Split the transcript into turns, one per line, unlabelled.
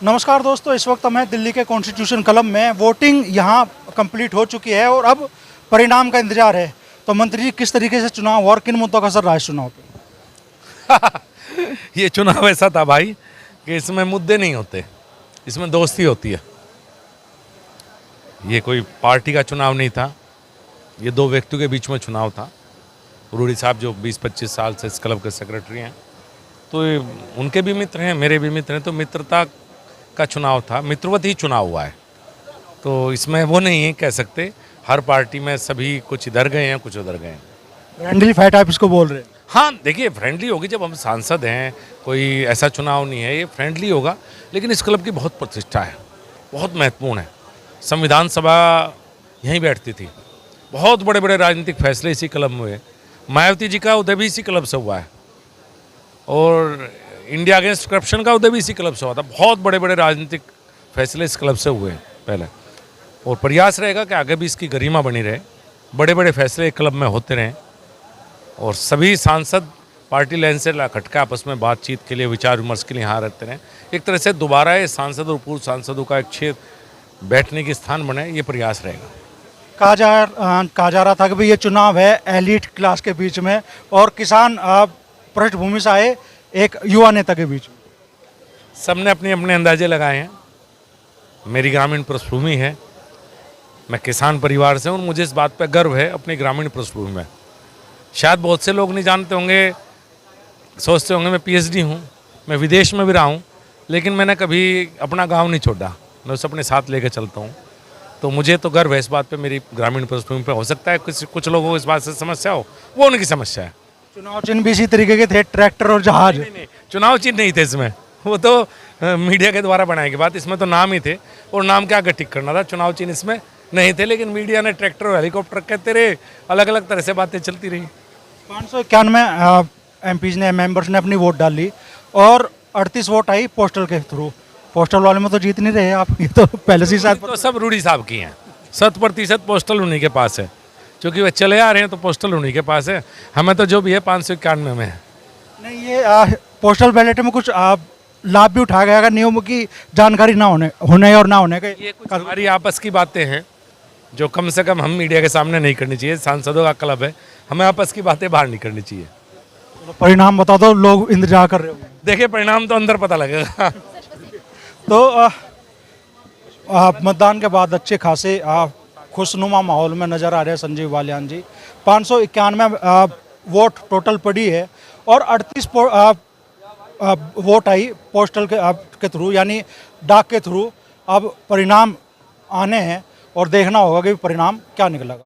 नमस्कार दोस्तों, इस वक्त हम हैं दिल्ली के कॉन्स्टिट्यूशन क्लब में। वोटिंग यहाँ कंप्लीट हो चुकी है और अब परिणाम का इंतजार है। तो मंत्री जी, किस तरीके से चुनाव और किन मुद्दों का असर रहा है चुनाव पे?
ये चुनाव ऐसा था भाई कि इसमें मुद्दे नहीं होते, इसमें दोस्ती होती है। ये कोई पार्टी का चुनाव नहीं था, ये दो व्यक्तियों के बीच में चुनाव था। रूडी साहब जो 20-25 साल से इस क्लब के सेक्रेटरी हैं, तो ये उनके भी मित्र हैं, मेरे भी मित्र हैं, तो मित्रता का चुनाव था, मित्रवत ही चुनाव हुआ है। तो इसमें वो नहीं है कह सकते हर पार्टी में सभी कुछ इधर गए हैं कुछ उधर गए हैं।
फ्रेंडली फाइट आप इसको बोल रहे हैं?
हाँ देखिए, फ्रेंडली होगी जब हम सांसद हैं, कोई ऐसा चुनाव नहीं है, ये फ्रेंडली होगा। लेकिन इस क्लब की बहुत प्रतिष्ठा है, बहुत महत्वपूर्ण है। संविधान सभा यहीं बैठती थी, बहुत बड़े बड़े राजनीतिक फैसले इसी क्लब में हुए। मायावती जी का उदय भी इसी क्लब से हुआ है और इंडिया अगेंस्ट करप्शन का उदय भी इसी क्लब से हुआ था। बहुत बड़े बड़े राजनीतिक फैसले इस क्लब से हुए हैं पहले, और प्रयास रहेगा कि आगे भी इसकी गरिमा बनी रहे, बड़े बड़े फैसले क्लब में होते रहें और सभी सांसद पार्टी लाइन से खटका आपस में बातचीत के लिए, विचार विमर्श के लिए यहाँ रहते रहें। एक तरह से दोबारा ये सांसद और पूर्व सांसदों का एक क्षेत्र बैठने की स्थान बने, ये प्रयास रहेगा।
कहा जा रहा था कि भाई ये चुनाव है एलिट क्लास के बीच में और किसान पृष्ठभूमि से आए एक युवा नेता के बीच में।
सबने अपने अपने अंदाजे लगाए हैं। मेरी ग्रामीण पृष्ठभूमि है, मैं किसान परिवार से हूँ, मुझे इस बात पर गर्व है अपनी ग्रामीण पृष्ठभूमि में। शायद बहुत से लोग नहीं जानते होंगे, सोचते होंगे मैं पीएचडी हूँ, मैं विदेश में भी रहा हूँ, लेकिन मैंने कभी अपना गांव नहीं छोड़ा, मैं उसे अपने साथ लेकर चलता हूँ। तो मुझे तो गर्व है इस बात पे, मेरी ग्रामीण पृष्ठभूमि पे। हो सकता है कुछ लोगों को इस बात से समस्या हो, वो उनकी समस्या है।
चुनाव चिन्ह भी इसी तरीके के थे, ट्रैक्टर और जहाज?
नहीं, चुनाव चिन्ह नहीं थे इसमें, वो तो मीडिया के द्वारा बनाई गई बात। इसमें तो नाम ही थे और नाम क्या ठीक करना था, चुनाव चिन्ह इसमें नहीं थे। लेकिन मीडिया ने ट्रैक्टर और हेलीकॉप्टर कहते रहे, अलग अलग तरह से बातें चलती रही।
591 एमपीज ने, मेंबर्स ने अपनी वोट डाली और 38 वोट आई पोस्टल के थ्रू। पोस्टल वाले में तो जीत नहीं रहे आप, ये तो पहले से शायद
तो सब रूडी साहब की हैं। 100% पोस्टल उन्हीं के पास है, क्योंकि वे चले आ रहे हैं तो पोस्टल उन्हीं के पास है। हमें तो जो भी है 591 में है।
नहीं, ये पोस्टल बैलेट में कुछ लाभ भी उठाया गया, नियमों की जानकारी ना होने और ना होने का।
ये कुछ हमारी आपस की बातें हैं जो कम से कम हम मीडिया के सामने नहीं करनी चाहिए। सांसदों का क्लब है, हमें आपस की बातें बाहर नहीं करनी चाहिए।
तो परिणाम बता दो, लोग इंतजार कर रहे हो।
देखिए, परिणाम तो अंदर पता लगेगा।
तो मतदान के बाद अच्छे खासे खुशनुमा माहौल में नज़र आ रहे हैं संजीव बालियान जी। 591 वोट टोटल पड़ी है और 38 वोट आई पोस्टल के थ्रू, यानी डाक के थ्रू। अब परिणाम आने हैं और देखना होगा कि परिणाम क्या निकलेगा।